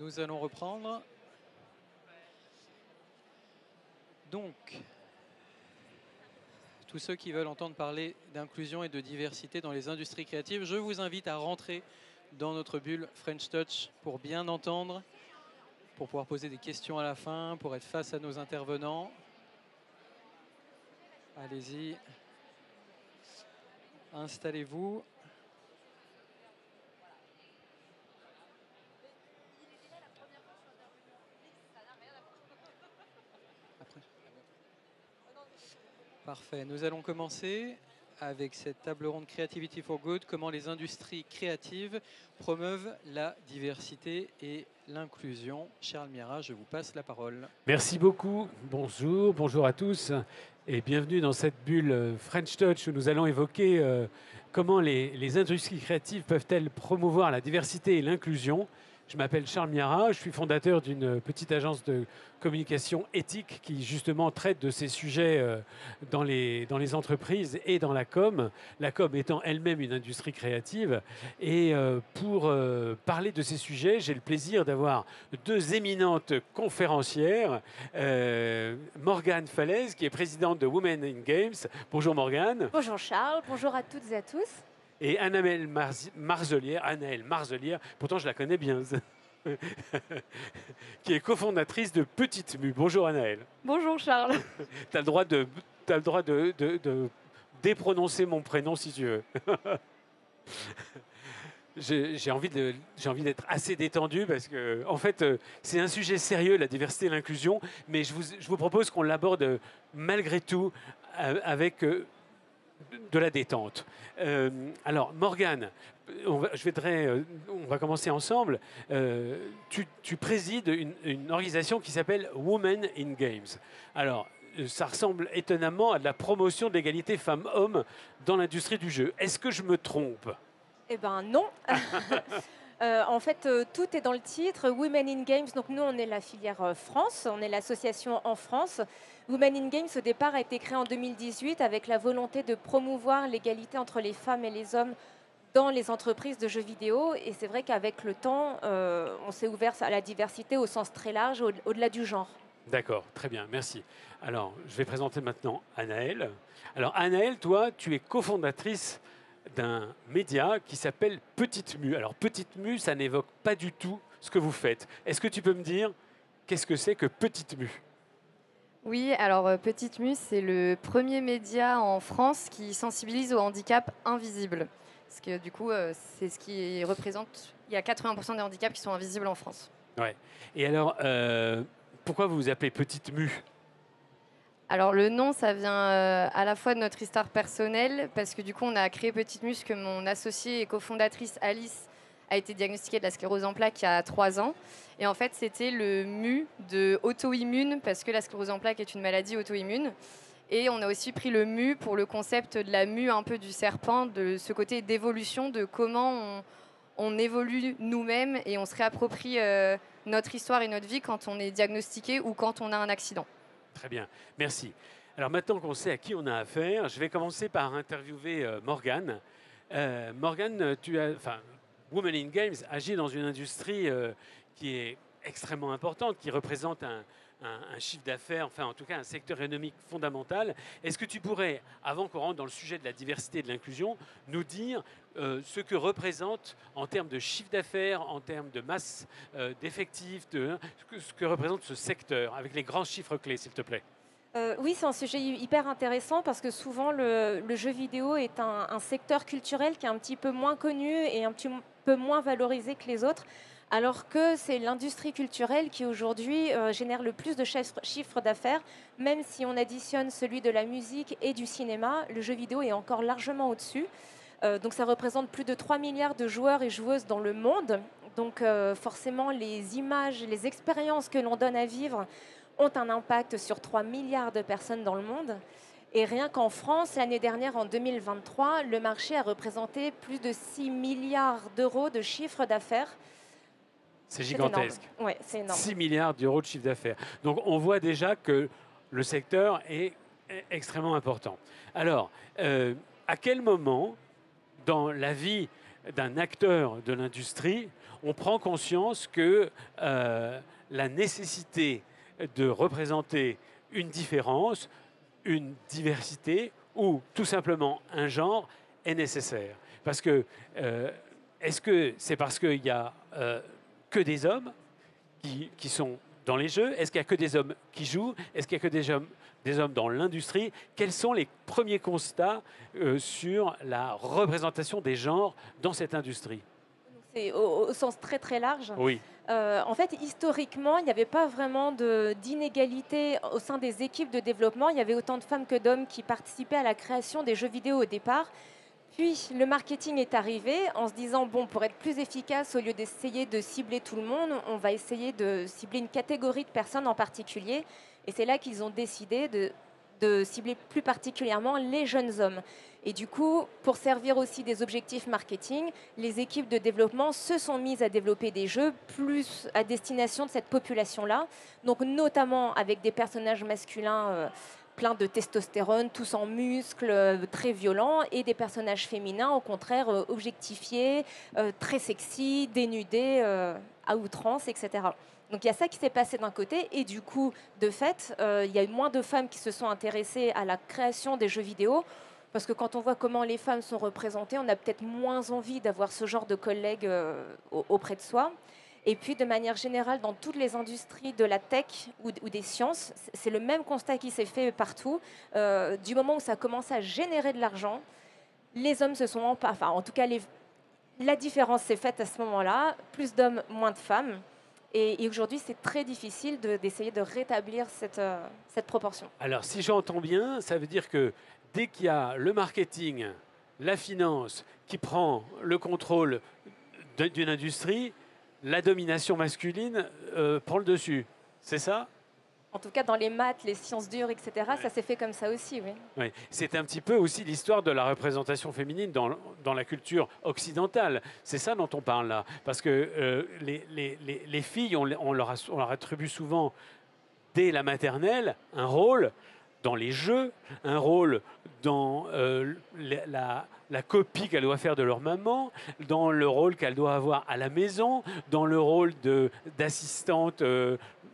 Nous allons reprendre. Donc, tous ceux qui veulent entendre parler d'inclusion et de diversité dans les industries créatives, je vous invite à rentrer dans notre bulle French Touch pour bien entendre, pour pouvoir poser des questions à la fin, pour être face à nos intervenants. Allez-y, installez-vous. Parfait, nous allons commencer avec cette table ronde Creativity for Good, comment les industries créatives promeuvent la diversité et l'inclusion. Charles Mira, je vous passe la parole. Merci beaucoup, bonjour à tous et bienvenue dans cette bulle French Touch où nous allons évoquer comment les industries créatives peuvent-elles promouvoir la diversité et l'inclusion. Je m'appelle Charles Miara, je suis fondateur d'une petite agence de communication éthique qui justement traite de ces sujets dans les entreprises et dans la com étant elle-même une industrie créative. Et pour parler de ces sujets, j'ai le plaisir d'avoir deux éminentes conférencières, Morgane Falaise, qui est présidente de Women in Games. Bonjour Morgane. Bonjour Charles, bonjour à toutes et à tous. Et Anaëlle Marzelière, pourtant je la connais bien, qui est cofondatrice de Petite Mue. Bonjour Anaëlle. Bonjour Charles. Tu as le droit de déprononcer mon prénom si tu veux. J'ai envie d'être assez détendu parce que, en fait, c'est un sujet sérieux, la diversité et l'inclusion, mais je vous propose qu'on l'aborde malgré tout avec de la détente. Alors, Morgane, on va commencer ensemble. Tu présides une organisation qui s'appelle Women in Games. Alors, ça ressemble étonnamment à de la promotion de l'égalité femmes-hommes dans l'industrie du jeu. Est-ce que je me trompe ? Eh bien non. En fait, tout est dans le titre. Women in Games, donc nous, on est la filière France, on est l'association en France. Women in Games, au départ, a été créé en 2018 avec la volonté de promouvoir l'égalité entre les femmes et les hommes dans les entreprises de jeux vidéo. Et c'est vrai qu'avec le temps, on s'est ouvert à la diversité au sens très large, au-delà du genre. D'accord, très bien, merci. Alors, je vais présenter maintenant Anaëlle. Alors, Anaëlle, toi, tu es cofondatrice d'un média qui s'appelle Petite Mue. Alors, Petite Mue, ça n'évoque pas du tout ce que vous faites. Est-ce que tu peux me dire qu'est-ce que c'est que Petite Mue ? Oui, alors Petite Mue, c'est le premier média en France qui sensibilise au handicap invisible. Parce que du coup, c'est ce qui représente... Il y a 80% des handicaps qui sont invisibles en France. Ouais. Et alors, pourquoi vous vous appelez Petite Mue ? Alors le nom, ça vient à la fois de notre histoire personnelle, parce que du coup, on a créé Petite Mue, parce que mon associée et cofondatrice Alice a été diagnostiquée de la sclérose en plaques il y a 3 ans. Et en fait, c'était le mu de auto-immune, parce que la sclérose en plaques est une maladie auto-immune. Et on a aussi pris le mu pour le concept de la mue un peu du serpent, de ce côté d'évolution, de comment on évolue nous-mêmes et on se réapproprie notre histoire et notre vie quand on est diagnostiqué ou quand on a un accident. Très bien, merci. Alors maintenant qu'on sait à qui on a affaire, je vais commencer par interviewer Morgane. Morgane, Women in Games agit dans une industrie qui est extrêmement importante, qui représente un chiffre d'affaires, enfin en tout cas un secteur économique fondamental. Est-ce que tu pourrais, avant qu'on rentre dans le sujet de la diversité et de l'inclusion, nous dire ce que représente en termes de chiffre d'affaires, en termes de masse d'effectifs, ce que représente ce secteur, avec les grands chiffres clés, s'il te plaît? Oui, c'est un sujet hyper intéressant parce que souvent le jeu vidéo est un secteur culturel qui est un petit peu moins connu et un petit peu moins valorisé que les autres, alors que c'est l'industrie culturelle qui aujourd'hui génère le plus de chiffres d'affaires. Même si on additionne celui de la musique et du cinéma, le jeu vidéo est encore largement au-dessus. Donc ça représente plus de 3 milliards de joueurs et joueuses dans le monde. Donc forcément, les images, les expériences que l'on donne à vivre ont un impact sur 3 milliards de personnes dans le monde. Et rien qu'en France, l'année dernière, en 2023, le marché a représenté plus de 6 milliards d'euros de chiffre d'affaires. C'est gigantesque. Oui, c'est énorme. 6 milliards d'euros de chiffre d'affaires. Donc on voit déjà que le secteur est extrêmement important. Alors, à quel moment dans la vie d'un acteur de l'industrie, on prend conscience que la nécessité de représenter une différence, une diversité ou tout simplement un genre est nécessaire. Parce que, est-ce que c'est parce qu'il n'y a que des hommes qui sont dans les jeux? Est-ce qu'il n'y a que des hommes qui jouent? Est-ce qu'il n'y a que des hommes dans l'industrie? Quels sont les premiers constats sur la représentation des genres dans cette industrie? C'est au sens très très large. Oui. En fait, historiquement, il n'y avait pas vraiment d'inégalité au sein des équipes de développement. Il y avait autant de femmes que d'hommes qui participaient à la création des jeux vidéo au départ. Puis le marketing est arrivé en se disant, bon, pour être plus efficace, au lieu d'essayer de cibler tout le monde, on va essayer de cibler une catégorie de personnes en particulier. Et c'est là qu'ils ont décidé de cibler plus particulièrement les jeunes hommes. Et du coup, pour servir aussi des objectifs marketing, les équipes de développement se sont mises à développer des jeux plus à destination de cette population-là. Donc notamment avec des personnages masculins pleins de testostérone, tous en muscles, très violents, et des personnages féminins, au contraire, objectifiés, très sexy, dénudés à outrance, etc. Donc il y a ça qui s'est passé d'un côté, et du coup, de fait, il y a eu moins de femmes qui se sont intéressées à la création des jeux vidéo, parce que quand on voit comment les femmes sont représentées, on a peut-être moins envie d'avoir ce genre de collègues auprès de soi. Et puis, de manière générale, dans toutes les industries de la tech ou des sciences, c'est le même constat qui s'est fait partout. Du moment où ça commence à générer de l'argent, les hommes se sont en tout cas, la différence s'est faite à ce moment-là. Plus d'hommes, moins de femmes. Et aujourd'hui, c'est très difficile d'essayer de rétablir cette proportion. Alors, si j'entends bien, ça veut dire que dès qu'il y a le marketing, la finance qui prend le contrôle d'une industrie, la domination masculine prend le dessus. C'est ça? En tout cas, dans les maths, les sciences dures, etc., Ouais. ça s'est fait comme ça aussi, oui. Oui. C'est un petit peu aussi l'histoire de la représentation féminine dans la culture occidentale. C'est ça dont on parle là. Parce que les filles, on leur attribue souvent, dès la maternelle, un rôle dans les jeux, un rôle dans la copie qu'elle doit faire de leur maman, dans le rôle qu'elle doit avoir à la maison, dans le rôle d'assistante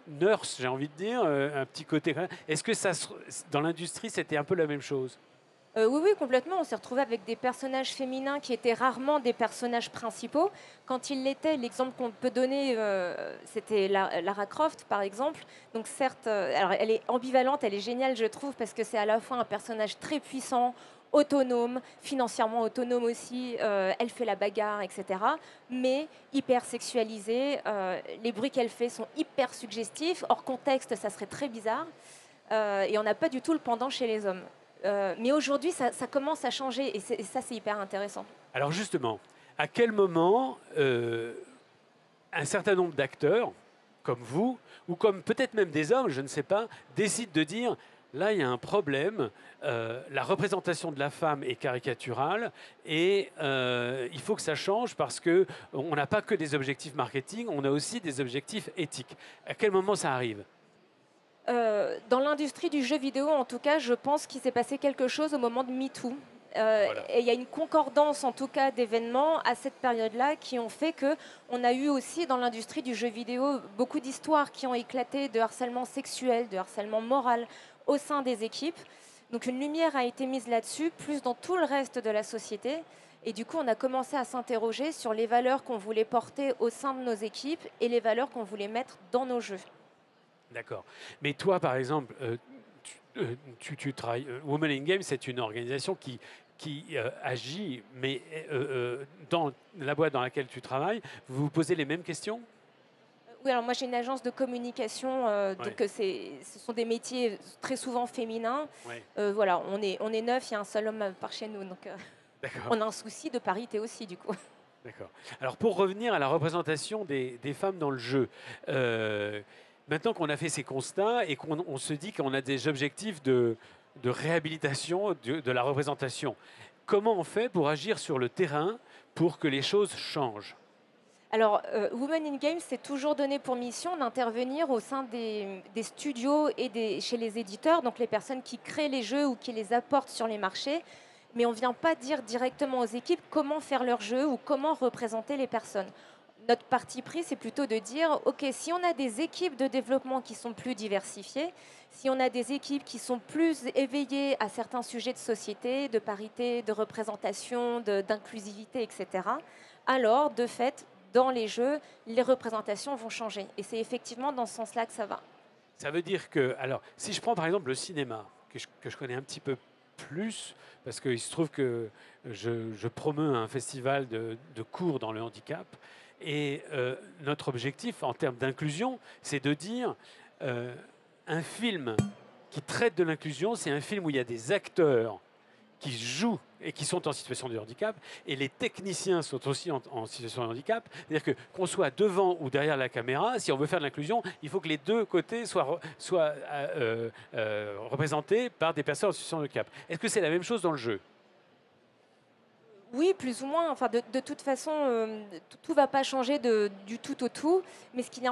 nurse, j'ai envie de dire, un petit côté. Est-ce que dans l'industrie, c'était un peu la même chose? Oui, complètement. On s'est retrouvé avec des personnages féminins qui étaient rarement des personnages principaux. Quand ils l'étaient, l'exemple qu'on peut donner, c'était Lara Croft, par exemple. Donc certes, alors elle est ambivalente, elle est géniale, je trouve, parce que c'est à la fois un personnage très puissant, autonome, financièrement autonome aussi, elle fait la bagarre, etc. Mais hyper sexualisée. Les bruits qu'elle fait sont hyper suggestifs. Hors contexte, ça serait très bizarre. Et on n'a pas du tout le pendant chez les hommes. Mais aujourd'hui, ça commence à changer et ça, c'est hyper intéressant. Alors justement, à quel moment un certain nombre d'acteurs, comme vous, ou comme peut-être même des hommes, je ne sais pas, décident de dire, là, il y a un problème, la représentation de la femme est caricaturale et il faut que ça change parce qu'on n'a pas que des objectifs marketing, on a aussi des objectifs éthiques. À quel moment ça arrive ? Dans l'industrie du jeu vidéo, en tout cas, je pense qu'il s'est passé quelque chose au moment de MeToo. Voilà. Et il y a une concordance, en tout cas, d'événements à cette période-là qui ont fait qu'on a eu aussi dans l'industrie du jeu vidéo beaucoup d'histoires qui ont éclaté de harcèlement sexuel, de harcèlement moral au sein des équipes. Donc une lumière a été mise là-dessus, plus dans tout le reste de la société. Et du coup, on a commencé à s'interroger sur les valeurs qu'on voulait porter au sein de nos équipes et les valeurs qu'on voulait mettre dans nos jeux. D'accord. Mais toi, par exemple, tu travailles. Women in Games, c'est une organisation qui agit, mais dans la boîte dans laquelle tu travailles, vous vous posez les mêmes questions? Oui, alors moi j'ai une agence de communication, donc ce sont des métiers très souvent féminins. Ouais. Voilà, on est 9, il y a un seul homme par chez nous, donc D'accord. on a un souci de parité aussi du coup. D'accord. Alors pour revenir à la représentation des femmes dans le jeu, maintenant qu'on a fait ces constats et qu'on se dit qu'on a des objectifs de réhabilitation de la représentation, comment on fait pour agir sur le terrain pour que les choses changent? Alors, Women in Games s'est toujours donné pour mission d'intervenir au sein des studios et chez les éditeurs, donc les personnes qui créent les jeux ou qui les apportent sur les marchés, mais on ne vient pas dire directement aux équipes comment faire leur jeu ou comment représenter les personnes. Notre parti pris, c'est plutôt de dire, OK, si on a des équipes de développement qui sont plus diversifiées, si on a des équipes qui sont plus éveillées à certains sujets de société, de parité, de représentation, d'inclusivité, etc., alors, de fait, dans les jeux, les représentations vont changer. Et c'est effectivement dans ce sens-là que ça va. Ça veut dire que, alors, si je prends par exemple le cinéma, que je connais un petit peu plus, parce qu'il se trouve que je promeus un festival de cours dans le handicap, et notre objectif en termes d'inclusion, c'est de dire un film qui traite de l'inclusion, c'est un film où il y a des acteurs qui jouent et qui sont en situation de handicap, et les techniciens sont aussi en situation de handicap. C'est-à-dire qu'on soit devant ou derrière la caméra, si on veut faire de l'inclusion, il faut que les deux côtés soient représentés par des personnes en situation de handicap. Est-ce que c'est la même chose dans le jeu? Oui, plus ou moins. Enfin, de toute façon, tout ne va pas changer du tout au tout, mais ce qu'il est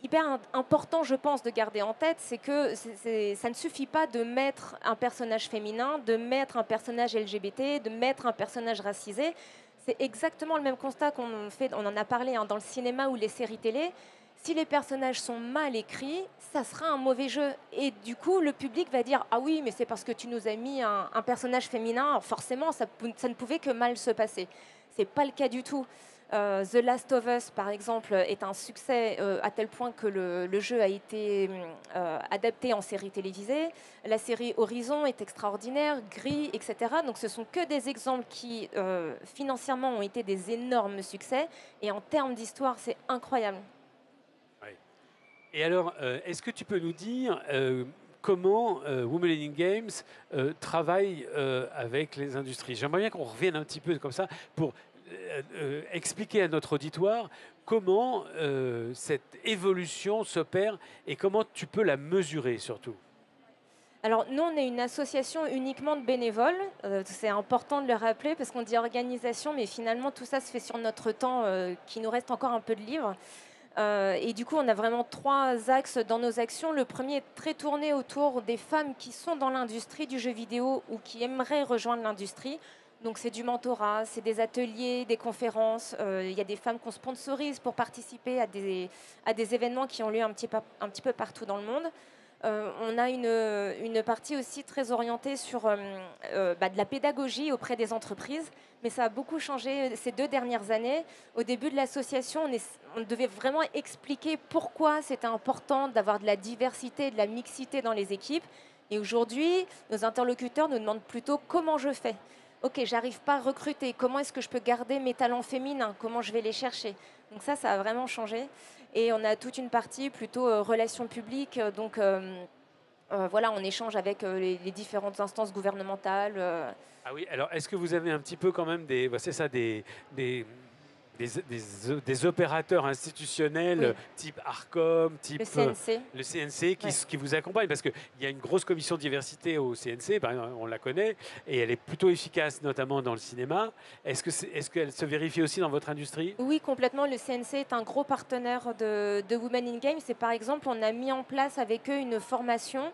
hyper important, je pense, de garder en tête, c'est que ça ne suffit pas de mettre un personnage féminin, de mettre un personnage LGBT, de mettre un personnage racisé. C'est exactement le même constat qu'on fait, on en a parlé dans le cinéma ou les séries télé. Si les personnages sont mal écrits, ça sera un mauvais jeu. Et du coup, le public va dire « Ah oui, mais c'est parce que tu nous as mis un personnage féminin, alors forcément, ça ne pouvait que mal se passer. » Ce n'est pas le cas du tout. The Last of Us, par exemple, est un succès à tel point que le jeu a été adapté en série télévisée. La série Horizon est extraordinaire, Gris, etc. Donc ce sont que des exemples qui, financièrement, ont été des énormes succès. Et en termes d'histoire, c'est incroyable. Ouais. Et alors, est-ce que tu peux nous dire comment Women in Games travaille avec les industries? J'aimerais bien qu'on revienne un petit peu comme ça pour expliquer à notre auditoire comment cette évolution s'opère et comment tu peux la mesurer surtout. Alors, nous, on est une association uniquement de bénévoles. C'est important de le rappeler parce qu'on dit organisation, mais finalement, tout ça se fait sur notre temps, qui nous reste encore un peu de libre. Et du coup, on a vraiment 3 axes dans nos actions. Le premier est très tourné autour des femmes qui sont dans l'industrie du jeu vidéo ou qui aimeraient rejoindre l'industrie. Donc c'est du mentorat, c'est des ateliers, des conférences. Il y a des femmes qu'on sponsorise pour participer à des événements qui ont lieu un petit peu partout dans le monde. On a une partie aussi très orientée sur de la pédagogie auprès des entreprises, mais ça a beaucoup changé ces 2 dernières années. Au début de l'association, on devait vraiment expliquer pourquoi c'était important d'avoir de la diversité, de la mixité dans les équipes. Et aujourd'hui, nos interlocuteurs nous demandent plutôt comment je fais. Ok, j'arrive pas à recruter. Comment est-ce que je peux garder mes talents féminins? Comment je vais les chercher? Donc ça a vraiment changé. Et on a toute une partie plutôt relations publiques. Donc voilà, on échange avec les différentes instances gouvernementales. Ah oui, alors est-ce que vous avez un petit peu quand même des opérateurs institutionnels, Oui. type Arcom, type Le CNC. CNC qui vous accompagnent? Parce qu'il y a une grosse commission diversité au CNC, par exemple, on la connaît, et elle est plutôt efficace, notamment dans le cinéma. Est-ce qu'elle se vérifie aussi dans votre industrie? Oui, complètement. Le CNC est un gros partenaire de Women in Games. Et par exemple, on a mis en place avec eux une formation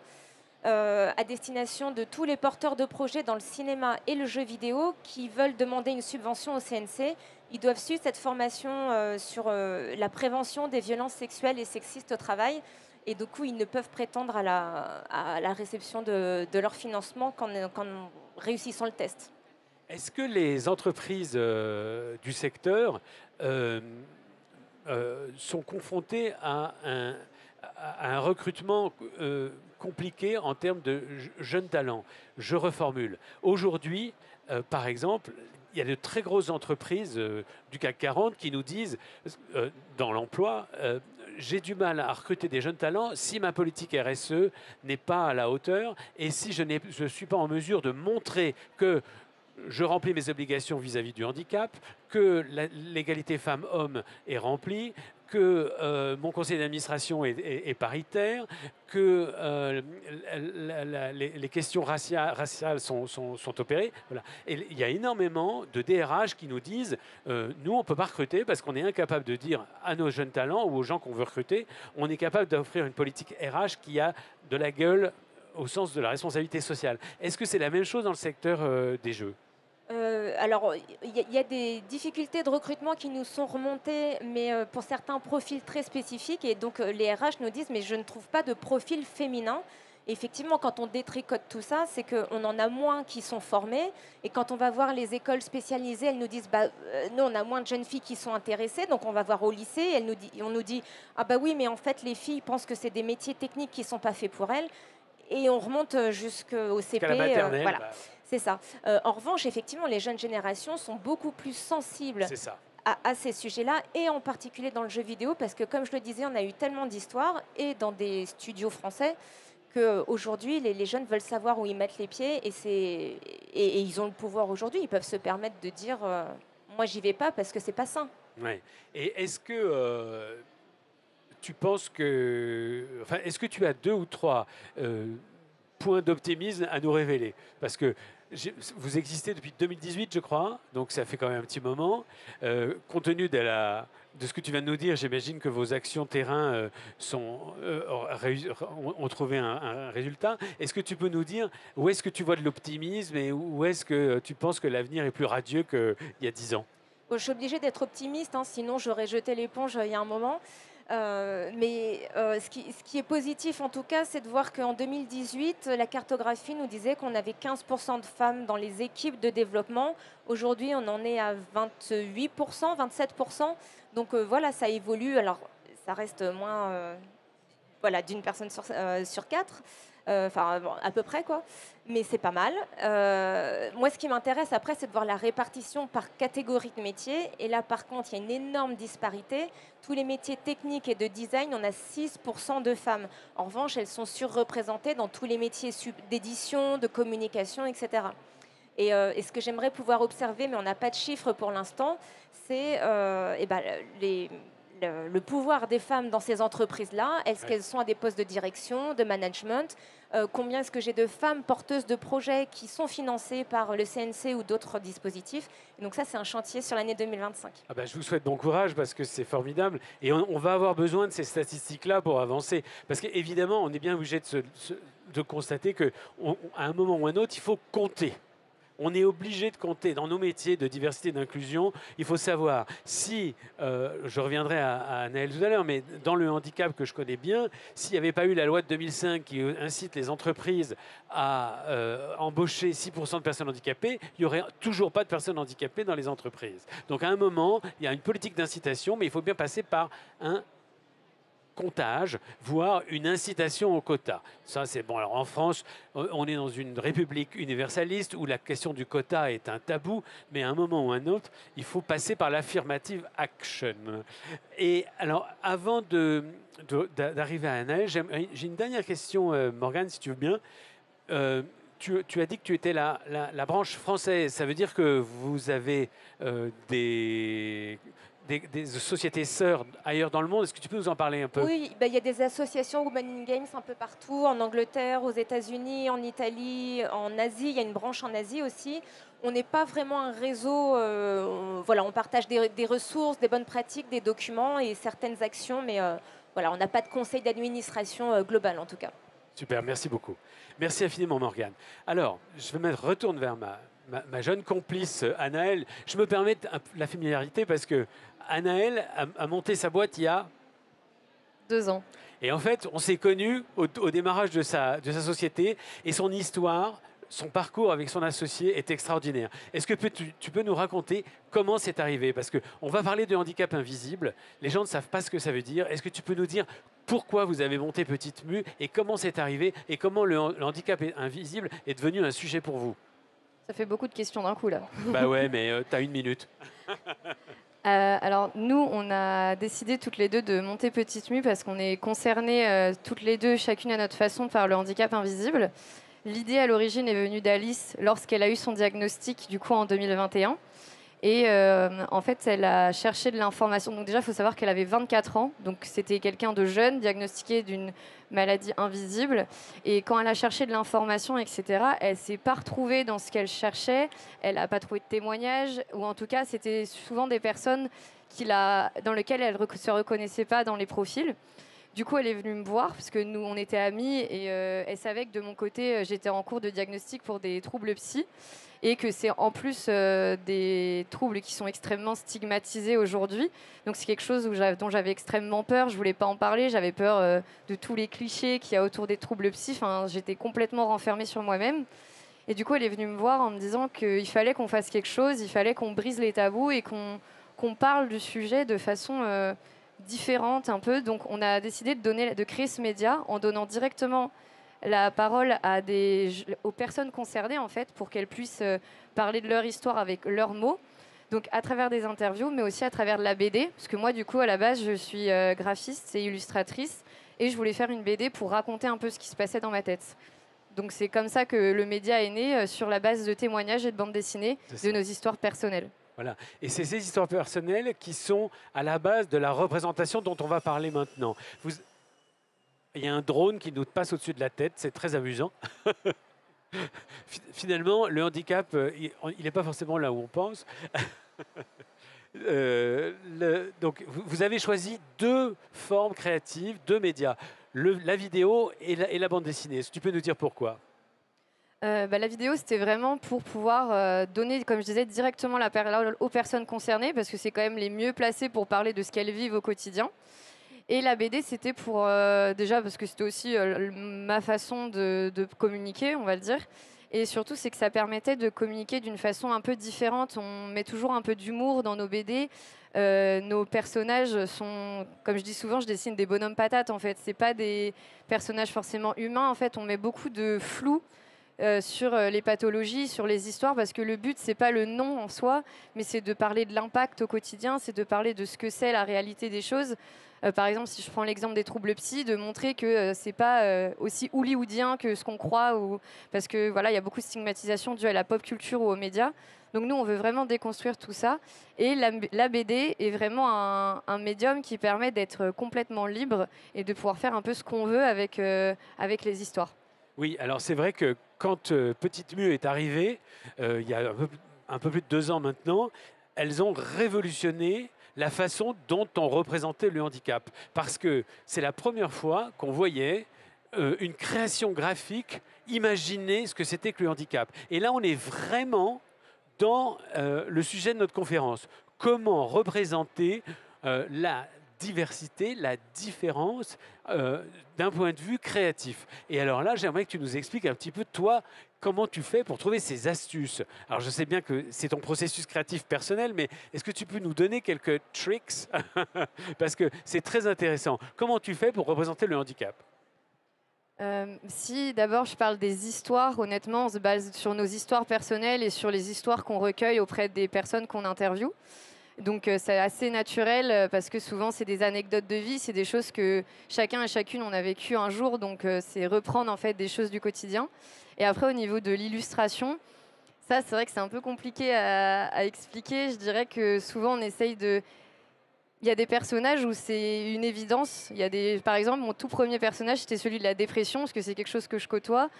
à destination de tous les porteurs de projets dans le cinéma et le jeu vidéo qui veulent demander une subvention au CNC. Ils doivent suivre cette formation sur la prévention des violences sexuelles et sexistes au travail. Et du coup, ils ne peuvent prétendre à la réception de leur financement qu'en réussissant le test. Est-ce que les entreprises du secteur sont confrontées à un recrutement compliqué en termes de jeunes talents? Je reformule. Aujourd'hui, par exemple, il y a de très grosses entreprises du CAC 40 qui nous disent, dans l'emploi, j'ai du mal à recruter des jeunes talents si ma politique RSE n'est pas à la hauteur et si je ne suis pas en mesure de montrer que je remplis mes obligations vis-à-vis du handicap, que l'égalité femmes-hommes est remplie, que mon conseil d'administration est paritaire, que les questions raciales sont opérées. Voilà. Et il y a énormément de DRH qui nous disent nous, on ne peut pas recruter parce qu'on est incapable de dire à nos jeunes talents ou aux gens qu'on veut recruter, on est capable d'offrir une politique RH qui a de la gueule au sens de la responsabilité sociale. Est-ce que c'est la même chose dans le secteur des jeux? Alors, il y a des difficultés de recrutement qui nous sont remontées, mais pour certains profils très spécifiques. Et donc, les RH nous disent, mais je ne trouve pas de profil féminin. Et effectivement, quand on détricote tout ça, c'est qu'on en a moins qui sont formés. Et quand on va voir les écoles spécialisées, elles nous disent, nous, on a moins de jeunes filles qui sont intéressées. Donc, on va voir au lycée, on nous dit, ah bah oui, mais en fait, les filles pensent que c'est des métiers techniques qui ne sont pas faits pour elles. Et on remonte jusqu'au CP. Jusqu'à la maternelle. Voilà. C'est ça. En revanche, effectivement, les jeunes générations sont beaucoup plus sensibles à ces sujets-là, et en particulier dans le jeu vidéo, parce que, comme je le disais, on a eu tellement d'histoires, et dans des studios français, qu'aujourd'hui, les jeunes veulent savoir où ils mettent les pieds, et ils ont le pouvoir aujourd'hui. Ils peuvent se permettre de dire moi, j'y vais pas parce que c'est pas sain. Ouais. Et est-ce que tu penses que... Enfin, est-ce que tu as 2 ou 3 points d'optimisme à nous révéler? Parce que vous existez depuis 2018, je crois, donc ça fait quand même un petit moment. Compte tenu de ce que tu viens de nous dire, j'imagine que vos actions terrain ont trouvé un résultat. Est-ce que tu peux nous dire où est-ce que tu vois de l'optimisme et où est-ce que tu penses que l'avenir est plus radieux qu'il y a 10 ans? Je suis obligée d'être optimiste, sinon j'aurais jeté l'éponge il y a un moment. Ce qui est positif en tout cas, c'est de voir qu'en 2018, la cartographie nous disait qu'on avait 15% de femmes dans les équipes de développement. Aujourd'hui, on en est à 28%, 27%. Donc voilà, ça évolue. Alors, ça reste moins d'une personne sur 4. À peu près, quoi. Mais c'est pas mal. Moi, ce qui m'intéresse après, c'est de voir la répartition par catégorie de métiers. Et là, par contre, il y a une énorme disparité. Tous les métiers techniques et de design, on a 6% de femmes. En revanche, elles sont surreprésentées dans tous les métiers d'édition, de communication, etc. Et ce que j'aimerais pouvoir observer, mais on n'a pas de chiffres pour l'instant, c'est le pouvoir des femmes dans ces entreprises-là. Est-ce qu'elles sont à des postes de direction, de management? Combien est-ce que j'ai de femmes porteuses de projets qui sont financées par le CNC ou d'autres dispositifs? Et donc ça, c'est un chantier sur l'année 2025. Je vous souhaite bon courage parce que c'est formidable. Et on va avoir besoin de ces statistiques-là pour avancer. Parce qu'évidemment, on est bien obligé de constater qu'à un moment ou un autre, il faut compter. On est obligé de compter dans nos métiers de diversité et d'inclusion. Il faut savoir si, je reviendrai à Anaëlle tout à l'heure, mais dans le handicap que je connais bien, s'il n'y avait pas eu la loi de 2005 qui incite les entreprises à embaucher 6% de personnes handicapées, il n'y aurait toujours pas de personnes handicapées dans les entreprises. Donc à un moment, il y a une politique d'incitation, mais il faut bien passer par un comptage, voire une incitation au quota. Ça, c'est bon. Alors en France, on est dans une république universaliste où la question du quota est un tabou, mais à un moment ou un autre, il faut passer par l'affirmative action. Et alors, avant d'arriver à Anaëlle, j'ai une dernière question, Morgane, si tu veux bien. Tu as dit que tu étais la branche française. Ça veut dire que vous avez des sociétés sœurs ailleurs dans le monde. Est-ce que tu peux nous en parler un peu? Oui, il y a des associations Women in Games un peu partout, en Angleterre, aux États-Unis, en Italie, en Asie. Il y a une branche en Asie aussi. On n'est pas vraiment un réseau. On partage des ressources, des bonnes pratiques, des documents et certaines actions, mais on n'a pas de conseil d'administration global en tout cas. Super, merci beaucoup. Merci infiniment, Morgane. Alors, je me retourne vers ma jeune complice Anaëlle. Je me permets la familiarité parce que Anaëlle a monté sa boîte il y a 2 ans. Et en fait, on s'est connus au démarrage de sa société et son histoire, son parcours avec son associé est extraordinaire. Est-ce que tu peux nous raconter comment c'est arrivé? Parce qu'on va parler de handicap invisible. Les gens ne savent pas ce que ça veut dire. Est-ce que tu peux nous dire pourquoi vous avez monté Petite Mue et comment c'est arrivé et comment le handicap invisible est devenu un sujet pour vous? Ça fait beaucoup de questions d'un coup, là. Bah ouais, mais tu as 1 minute. Alors, nous, on a décidé toutes les deux de monter Petite Mue parce qu'on est concernées toutes les deux, chacune à notre façon, par le handicap invisible. L'idée, à l'origine, est venue d'Alice lorsqu'elle a eu son diagnostic, du coup, en 2021. Et en fait, elle a cherché de l'information. Donc déjà, il faut savoir qu'elle avait 24 ans. Donc c'était quelqu'un de jeune, diagnostiqué d'une maladie invisible. Et quand elle a cherché de l'information, etc., elle ne s'est pas retrouvée dans ce qu'elle cherchait. Elle n'a pas trouvé de témoignages. Ou en tout cas, c'était souvent des personnes dans lesquelles elle ne se reconnaissait pas dans les profils. Du coup, elle est venue me voir parce que nous, on était amis et elle savait que de mon côté, j'étais en cours de diagnostic pour des troubles psy et que c'est en plus des troubles qui sont extrêmement stigmatisés aujourd'hui. Donc c'est quelque chose dont j'avais extrêmement peur. Je voulais pas en parler. J'avais peur de tous les clichés qu'il y a autour des troubles psy. Enfin, j'étais complètement renfermée sur moi-même. Et du coup, elle est venue me voir en me disant qu'il fallait qu'on fasse quelque chose, il fallait qu'on brise les tabous et qu'on parle du sujet de façon différente un peu. Donc on a décidé de créer ce média en donnant directement la parole aux personnes concernées en fait, pour qu'elles puissent parler de leur histoire avec leurs mots. Donc à travers des interviews, mais aussi à travers de la BD, parce que moi du coup à la base je suis graphiste et illustratrice et je voulais faire une BD pour raconter un peu ce qui se passait dans ma tête. Donc c'est comme ça que le média est né, sur la base de témoignages et de bandes dessinées de nos histoires personnelles. Voilà. Et c'est ces histoires personnelles qui sont à la base de la représentation dont on va parler maintenant. Il y a un drone qui nous passe au-dessus de la tête, c'est très amusant. Finalement, le handicap, il n'est pas forcément là où on pense. Donc, vous avez choisi deux formes créatives, deux médias, la vidéo et la bande dessinée. Est-ce que tu peux nous dire pourquoi ? La vidéo, c'était vraiment pour pouvoir donner, comme je disais, directement la parole aux personnes concernées, parce que c'est quand même les mieux placés pour parler de ce qu'elles vivent au quotidien. Et la BD, c'était pour, déjà, parce que c'était aussi ma façon de communiquer, on va le dire. Et surtout, c'est que ça permettait de communiquer d'une façon un peu différente. On met toujours un peu d'humour dans nos BD. Nos personnages sont, comme je dis souvent, je dessine des bonhommes patates, en fait. C'est pas des personnages forcément humains. En fait, on met beaucoup de flou sur les pathologies, sur les histoires, parce que le but, c'est pas le nom en soi, mais c'est de parler de l'impact au quotidien, c'est de parler de ce que c'est la réalité des choses. Par exemple, si je prends l'exemple des troubles psy, de montrer que c'est pas aussi hollywoodien que ce qu'on croit, parce que voilà, il y a beaucoup de stigmatisation due à la pop culture ou aux médias. Donc nous, on veut vraiment déconstruire tout ça. Et la BD est vraiment un médium qui permet d'être complètement libre et de pouvoir faire un peu ce qu'on veut avec les histoires. Oui, alors c'est vrai que quand Petite Mue est arrivée, il y a un peu plus de 2 ans maintenant, elles ont révolutionné la façon dont on représentait le handicap. Parce que c'est la première fois qu'on voyait une création graphique imaginer ce que c'était que le handicap. Et là, on est vraiment dans le sujet de notre conférence. Comment représenter la diversité, la différence d'un point de vue créatif. Et alors là, j'aimerais que tu nous expliques un petit peu, toi, comment tu fais pour trouver ces astuces. Alors je sais bien que c'est ton processus créatif personnel, mais est-ce que tu peux nous donner quelques tricks? Parce que c'est très intéressant. Comment tu fais pour représenter le handicap? Si d'abord je parle des histoires, honnêtement, on se base sur nos histoires personnelles et sur les histoires qu'on recueille auprès des personnes qu'on interviewe. Donc c'est assez naturel parce que souvent c'est des anecdotes de vie, c'est des choses que chacun et chacune on a vécu un jour, donc c'est reprendre en fait des choses du quotidien. Et après au niveau de l'illustration, ça c'est vrai que c'est un peu compliqué à expliquer. Je dirais que souvent on essaye de... Il y a des personnages où c'est une évidence. Par exemple, mon tout premier personnage c'était celui de la dépression parce que c'est quelque chose que je côtoie.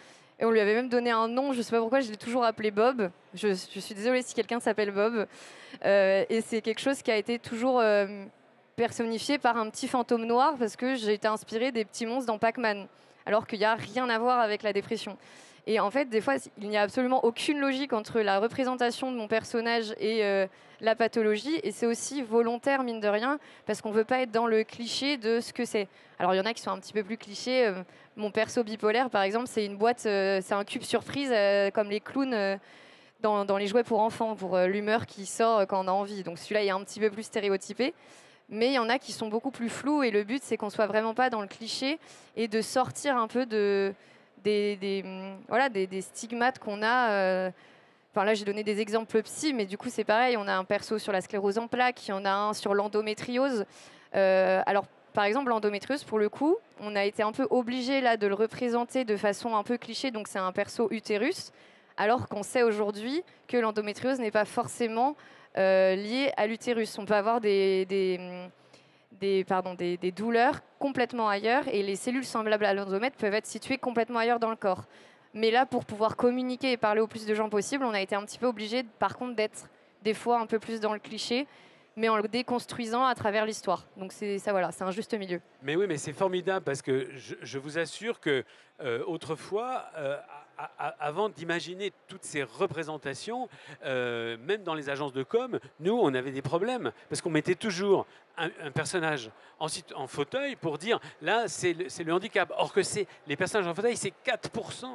Et on lui avait même donné un nom, je ne sais pas pourquoi, je l'ai toujours appelé Bob. Je suis désolée si quelqu'un s'appelle Bob. Et c'est quelque chose qui a été toujours personnifié par un petit fantôme noir parce que j'ai été inspirée des petits monstres dans Pac-Man, alors qu'il n'y a rien à voir avec la dépression. Et en fait, des fois, il n'y a absolument aucune logique entre la représentation de mon personnage et la pathologie. Et c'est aussi volontaire, mine de rien, parce qu'on ne veut pas être dans le cliché de ce que c'est. Alors, il y en a qui sont un petit peu plus clichés. Mon perso bipolaire, par exemple, c'est une boîte, c'est un cube surprise, comme les clowns dans les jouets pour enfants, pour l'humeur qui sort quand on a envie. Donc celui-là, il est un petit peu plus stéréotypé. Mais il y en a qui sont beaucoup plus flous. Et le but, c'est qu'on soit vraiment pas dans le cliché et de sortir un peu des stigmates qu'on a. Enfin là, j'ai donné des exemples psy, mais du coup, c'est pareil. On a un perso sur la sclérose en plaques, il y en a un sur l'endométriose. Alors, par exemple, l'endométriose, pour le coup, on a été un peu obligé là de le représenter de façon un peu cliché. Donc, c'est un perso utérus, alors qu'on sait aujourd'hui que l'endométriose n'est pas forcément liée à l'utérus. On peut avoir des douleurs complètement ailleurs et les cellules semblables à l'endomètre peuvent être situées complètement ailleurs dans le corps. Mais là, pour pouvoir communiquer et parler au plus de gens possible, on a été un petit peu obligé, par contre, d'être des fois un peu plus dans le cliché. mais en le déconstruisant à travers l'histoire. Donc c'est un juste milieu. Mais oui, mais c'est formidable parce que je vous assure que autrefois, avant d'imaginer toutes ces représentations, même dans les agences de com, nous, on avait des problèmes parce qu'on mettait toujours un personnage en fauteuil pour dire là, c'est le handicap. Or que les personnages en fauteuil, c'est 4%.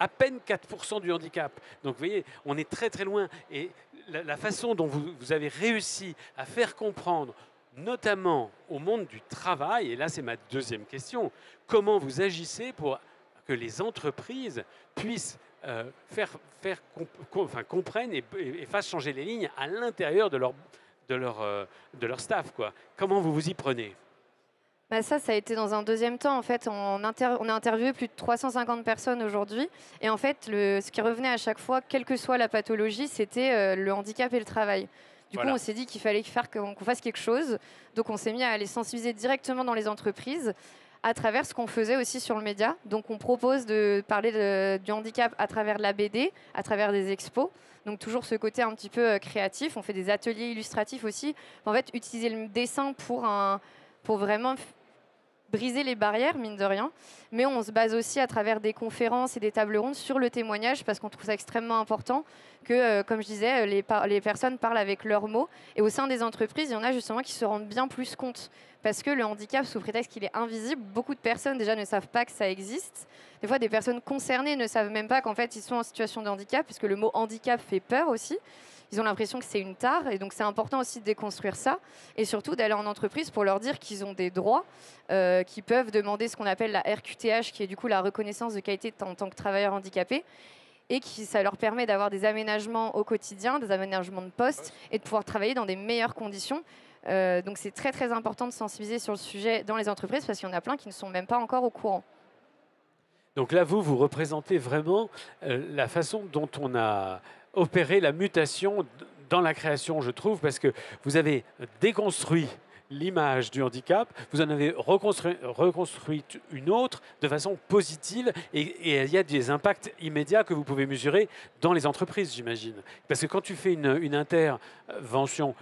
À peine 4% du handicap. Donc vous voyez, on est très très loin. Et la façon dont vous avez réussi à faire comprendre, notamment au monde du travail, et là c'est ma deuxième question, comment vous agissez pour que les entreprises puissent comprennent et fassent changer les lignes à l'intérieur de leur staff, quoi. Comment vous vous y prenez? Bah ça a été dans un deuxième temps. En fait, on a interviewé plus de 350 personnes aujourd'hui. Et en fait, ce qui revenait à chaque fois, quelle que soit la pathologie, c'était le handicap et le travail. Du coup, on s'est dit qu'il fallait qu'on fasse quelque chose. Donc, on s'est mis à les sensibiliser directement dans les entreprises à travers ce qu'on faisait aussi sur le média. Donc, on propose de parler du handicap à travers la BD, à travers des expos. Donc, toujours ce côté un petit peu créatif. On fait des ateliers illustratifs aussi. En fait, utiliser le dessin pour vraiment briser les barrières, mine de rien. Mais on se base aussi à travers des conférences et des tables rondes sur le témoignage parce qu'on trouve ça extrêmement important que, comme je disais, les personnes parlent avec leurs mots. Et au sein des entreprises, il y en a justement qui se rendent bien plus compte. Parce que le handicap, sous prétexte qu'il est invisible, beaucoup de personnes déjà ne savent pas que ça existe. Des fois, des personnes concernées ne savent même pas qu'en fait, ils sont en situation de handicap, puisque le mot handicap fait peur aussi. Ils ont l'impression que c'est une tare, et donc c'est important aussi de déconstruire ça, et surtout d'aller en entreprise pour leur dire qu'ils ont des droits, qu'ils peuvent demander ce qu'on appelle la RQTH, qui est du coup la reconnaissance de qualité en tant que travailleur handicapé, et ça leur permet d'avoir des aménagements au quotidien, des aménagements de poste, et de pouvoir travailler dans des meilleures conditions. Donc c'est très très important de sensibiliser sur le sujet dans les entreprises, parce qu'il y en a plein qui ne sont même pas encore au courant. Donc là, vous représentez vraiment la façon dont on a opéré la mutation dans la création, je trouve, parce que vous avez déconstruit l'image du handicap, vous en avez reconstruit une autre de façon positive et il y a des impacts immédiats que vous pouvez mesurer dans les entreprises, j'imagine. Parce que quand tu fais une intervention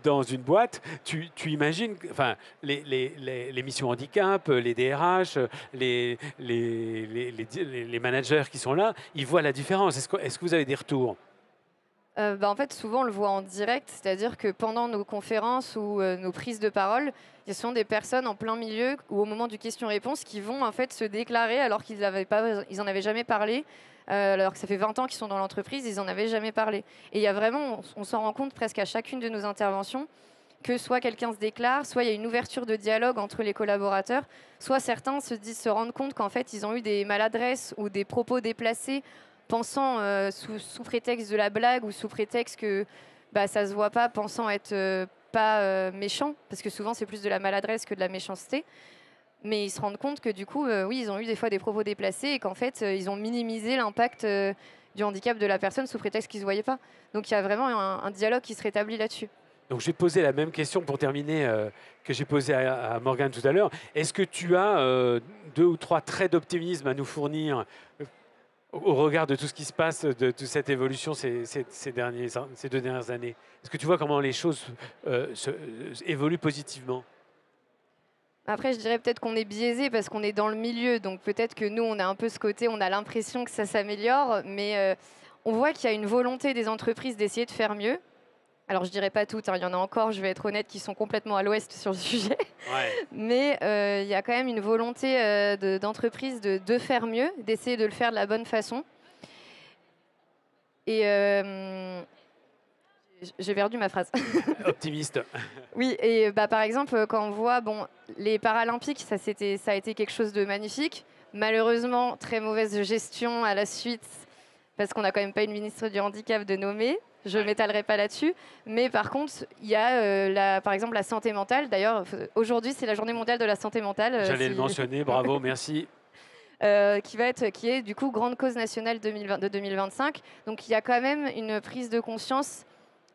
dans une boîte, tu imagines, enfin, les missions handicap, les DRH, les managers qui sont là, ils voient la différence. Est-ce que vous avez des retours? En fait, souvent, on le voit en direct, c'est-à-dire que pendant nos conférences ou nos prises de parole, il y a souvent des personnes en plein milieu ou au moment du question-réponse qui vont en fait se déclarer alors qu'ils n'en avaient jamais parlé, alors que ça fait 20 ans qu'ils sont dans l'entreprise, ils n'en avaient jamais parlé. Et il y a vraiment, on s'en rend compte presque à chacune de nos interventions, que soit quelqu'un se déclare, soit il y a une ouverture de dialogue entre les collaborateurs, soit certains se rendent compte qu'en fait, ils ont eu des maladresses ou des propos déplacés pensant sous prétexte de la blague ou sous prétexte que ça se voit pas, pensant être pas méchant, parce que souvent c'est plus de la maladresse que de la méchanceté. Mais ils se rendent compte que du coup, oui, ils ont eu des fois des propos déplacés et qu'en fait, ils ont minimisé l'impact du handicap de la personne sous prétexte qu'ils ne se voyaient pas. Donc il y a vraiment un dialogue qui se rétablit là-dessus. Donc je vais poser la même question pour terminer que j'ai posée à Morgane tout à l'heure. Est-ce que tu as 2 ou 3 traits d'optimisme à nous fournir au regard de tout ce qui se passe, de toute cette évolution ces 2 dernières années? Est-ce que tu vois comment les choses évoluent positivement? Après, je dirais peut-être qu'on est biaisé parce qu'on est dans le milieu. Donc peut-être que nous, on a un peu ce côté, on a l'impression que ça s'améliore. Mais on voit qu'il y a une volonté des entreprises d'essayer de faire mieux. Alors, je ne dirais pas toutes, hein, il y en a encore, je vais être honnête, qui sont complètement à l'ouest sur le sujet. Ouais. Mais il y a quand même une volonté d'entreprise de faire mieux, d'essayer de le faire de la bonne façon. Et j'ai perdu ma phrase. Optimiste. Oui, et par exemple, quand on voit les Paralympiques, ça a été quelque chose de magnifique. Malheureusement, très mauvaise gestion à la suite, parce qu'on n'a quand même pas une ministre du handicap de nommer. Je ne m'étalerai pas là-dessus. Mais par contre, il y a par exemple la santé mentale. D'ailleurs, aujourd'hui, c'est la journée mondiale de la santé mentale. J'allais le mentionner, bravo, merci. Qui est du coup grande cause nationale de 2025. Donc il y a quand même une prise de conscience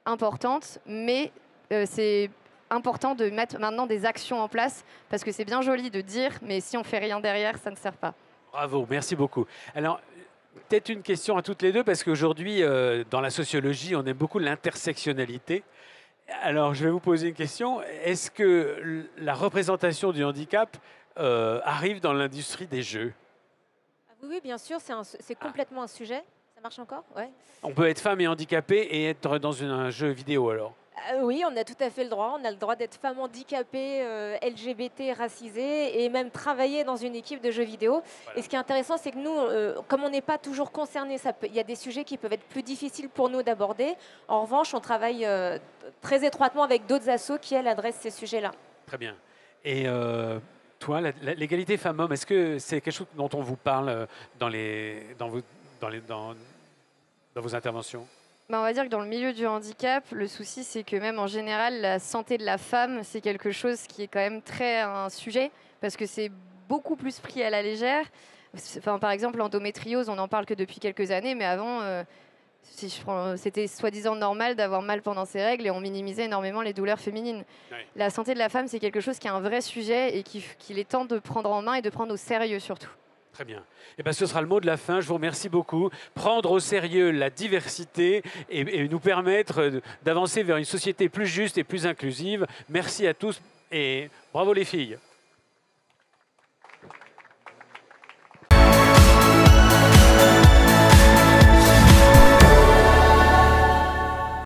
importante, mais c'est important de mettre maintenant des actions en place, parce que c'est bien joli de dire, mais si on ne fait rien derrière, ça ne sert pas. Bravo, merci beaucoup. Alors, peut-être une question à toutes les deux, parce qu'aujourd'hui, dans la sociologie, on aime beaucoup l'intersectionnalité. Alors, je vais vous poser une question. Est-ce que la représentation du handicap arrive dans l'industrie des jeux? Oui, oui, bien sûr, c'est complètement un sujet. Ça marche encore? Ouais. On peut être femme et handicapée et être dans un jeu vidéo alors? Oui, on a tout à fait le droit. On a le droit d'être femme handicapée, LGBT, racisée et même travailler dans une équipe de jeux vidéo. Voilà. Et ce qui est intéressant, c'est que nous, comme on n'est pas toujours concernés, il y a des sujets qui peuvent être plus difficiles pour nous d'aborder. En revanche, on travaille très étroitement avec d'autres assos qui, elles, adressent ces sujets-là. Très bien. Et toi, l'égalité femmes-hommes, est-ce que c'est quelque chose dont on vous parle dans vos interventions? On va dire que dans le milieu du handicap, le souci, c'est que même en général, la santé de la femme, c'est quelque chose qui est quand même très un sujet, parce que c'est beaucoup plus pris à la légère. Enfin, par exemple, l'endométriose, on n'en parle que depuis quelques années, mais avant, c'était soi-disant normal d'avoir mal pendant ses règles et on minimisait énormément les douleurs féminines. Ouais. La santé de la femme, c'est quelque chose qui est un vrai sujet et qu'il est temps de prendre en main et de prendre au sérieux surtout. Très bien. Eh ben, ce sera le mot de la fin. Je vous remercie beaucoup. Prendre au sérieux la diversité et nous permettre d'avancer vers une société plus juste et plus inclusive. Merci à tous et bravo les filles.